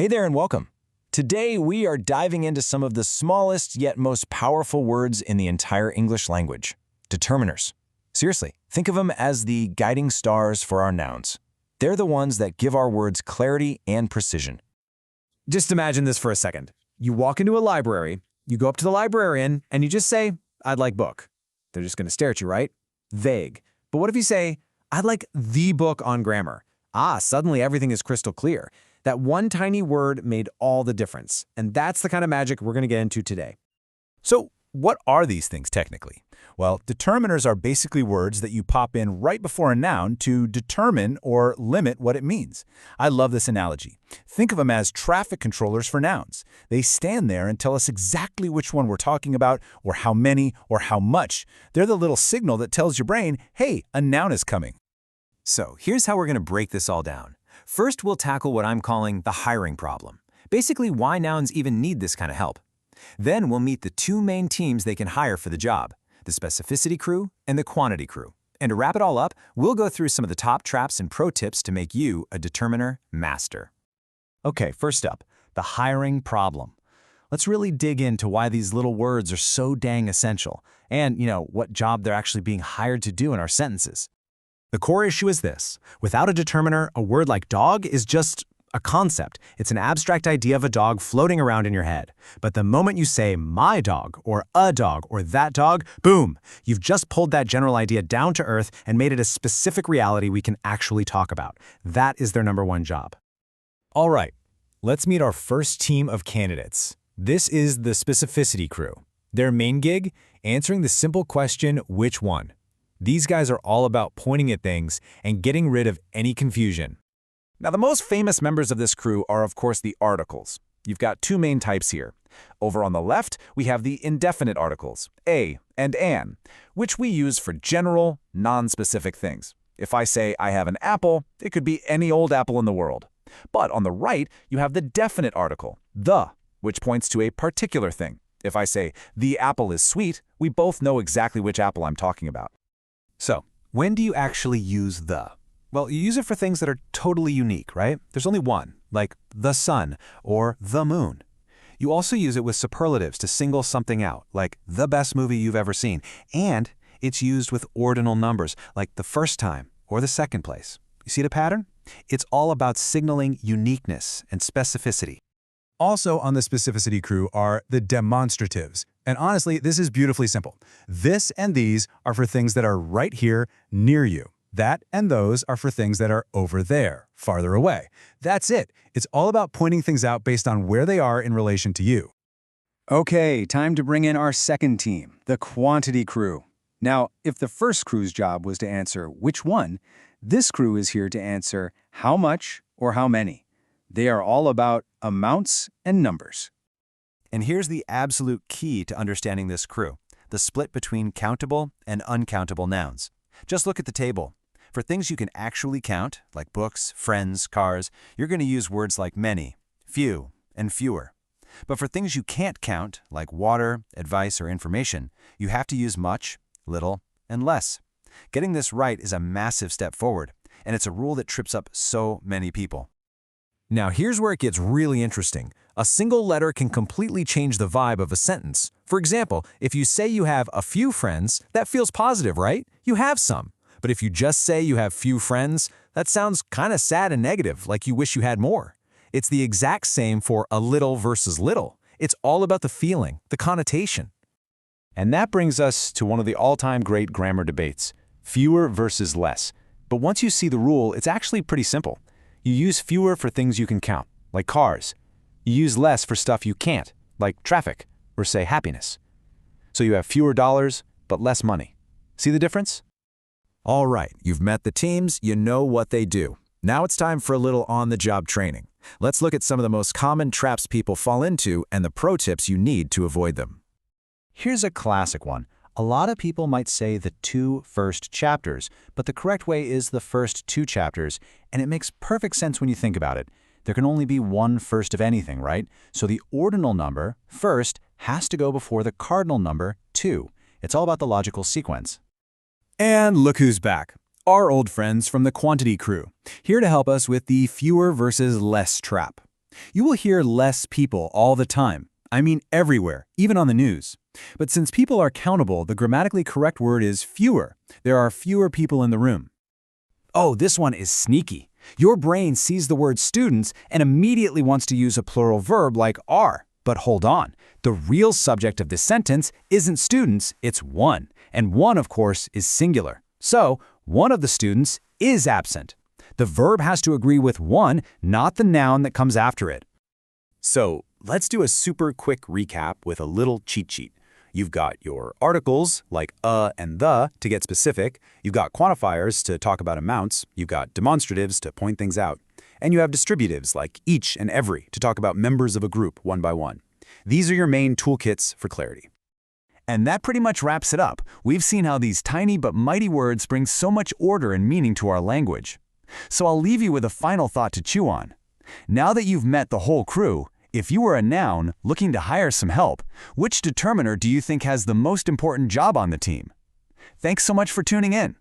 Hey there and welcome. Today we are diving into some of the smallest yet most powerful words in the entire English language, determiners. Seriously, think of them as the guiding stars for our nouns. They're the ones that give our words clarity and precision. Just imagine this for a second. You walk into a library, you go up to the librarian, and you just say, "I'd like book." They're just going to stare at you, right? Vague. But what if you say, "I'd like the book on grammar"? Suddenly everything is crystal clear. That one tiny word made all the difference. And that's the kind of magic we're going to get into today. So what are these things technically? Well, determiners are basically words that you pop in right before a noun to determine or limit what it means. I love this analogy. Think of them as traffic controllers for nouns. They stand there and tell us exactly which one we're talking about, or how many, or how much. They're the little signal that tells your brain, hey, a noun is coming. So here's how we're going to break this all down. First, we'll tackle what I'm calling the hiring problem. Basically, why nouns even need this kind of help. Then we'll meet the two main teams they can hire for the job, the specificity crew and the quantity crew. And to wrap it all up, we'll go through some of the top traps and pro tips to make you a determiner master. Okay, first up, the hiring problem. Let's really dig into why these little words are so dang essential and, what job they're actually being hired to do in our sentences. The core issue is this. Without a determiner, a word like dog is just a concept. It's an abstract idea of a dog floating around in your head. But the moment you say my dog or a dog or that dog, boom, you've just pulled that general idea down to earth and made it a specific reality we can actually talk about. That is their number one job. All right, let's meet our first team of candidates. This is the specificity crew. Their main gig? Answering the simple question, which one? These guys are all about pointing at things and getting rid of any confusion. Now, the most famous members of this crew are, of course, the articles. You've got two main types here. Over on the left, we have the indefinite articles, a and an, which we use for general, non-specific things. If I say I have an apple, it could be any old apple in the world. But on the right, you have the definite article, the, which points to a particular thing. If I say the apple is sweet, we both know exactly which apple I'm talking about. So, when do you actually use the? Well, you use it for things that are totally unique, right? There's only one, like the sun or the moon. You also use it with superlatives to single something out, like the best movie you've ever seen. And it's used with ordinal numbers, like the first time or the second place. You see the pattern? It's all about signaling uniqueness and specificity. Also on the specificity crew are the demonstratives. And honestly, this is beautifully simple. This and these are for things that are right here, near you. That and those are for things that are over there, farther away. That's it. It's all about pointing things out based on where they are in relation to you. Okay, time to bring in our second team, the quantity crew. Now, if the first crew's job was to answer which one, this crew is here to answer how much or how many. They are all about amounts and numbers. And here's the absolute key to understanding this crew, the split between countable and uncountable nouns. Just look at the table. For things you can actually count, like books, friends, cars, you're going to use words like many, few, and fewer. But for things you can't count, like water, advice, or information, you have to use much, little, and less. Getting this right is a massive step forward, and it's a rule that trips up so many people. Now here's where it gets really interesting. A single letter can completely change the vibe of a sentence. For example, if you say you have a few friends, that feels positive, right? You have some. But if you just say you have few friends, that sounds kind of sad and negative, like you wish you had more. It's the exact same for a little versus little. It's all about the feeling, the connotation. And that brings us to one of the all-time great grammar debates, fewer versus less. But once you see the rule, it's actually pretty simple. You use fewer for things you can count, like cars. You use less for stuff you can't, like traffic, or say happiness. So you have fewer dollars, but less money. See the difference? All right, you've met the teams, you know what they do. Now it's time for a little on-the-job training. Let's look at some of the most common traps people fall into and the pro tips you need to avoid them. Here's a classic one. A lot of people might say the two first chapters, but the correct way is the first two chapters, and it makes perfect sense when you think about it. There can only be one first of anything, right? So the ordinal number, first, has to go before the cardinal number, 2. It's all about the logical sequence. And look who's back. Our old friends from the quantity crew, here to help us with the fewer versus less trap. You will hear less people all the time. I mean everywhere, even on the news. But since people are countable, the grammatically correct word is fewer. There are fewer people in the room. Oh, this one is sneaky. Your brain sees the word students and immediately wants to use a plural verb like are. But hold on. The real subject of this sentence isn't students, it's one. And one, of course, is singular. So, one of the students is absent. The verb has to agree with one, not the noun that comes after it. So let's do a super quick recap with a little cheat sheet. You've got your articles, like and the, to get specific. You've got quantifiers to talk about amounts. You've got demonstratives to point things out. And you have distributives, like each and every, to talk about members of a group one by one. These are your main toolkits for clarity. And that pretty much wraps it up. We've seen how these tiny but mighty words bring so much order and meaning to our language. So I'll leave you with a final thought to chew on. Now that you've met the whole crew, if you were a noun looking to hire some help, which determiner do you think has the most important job on the team? Thanks so much for tuning in.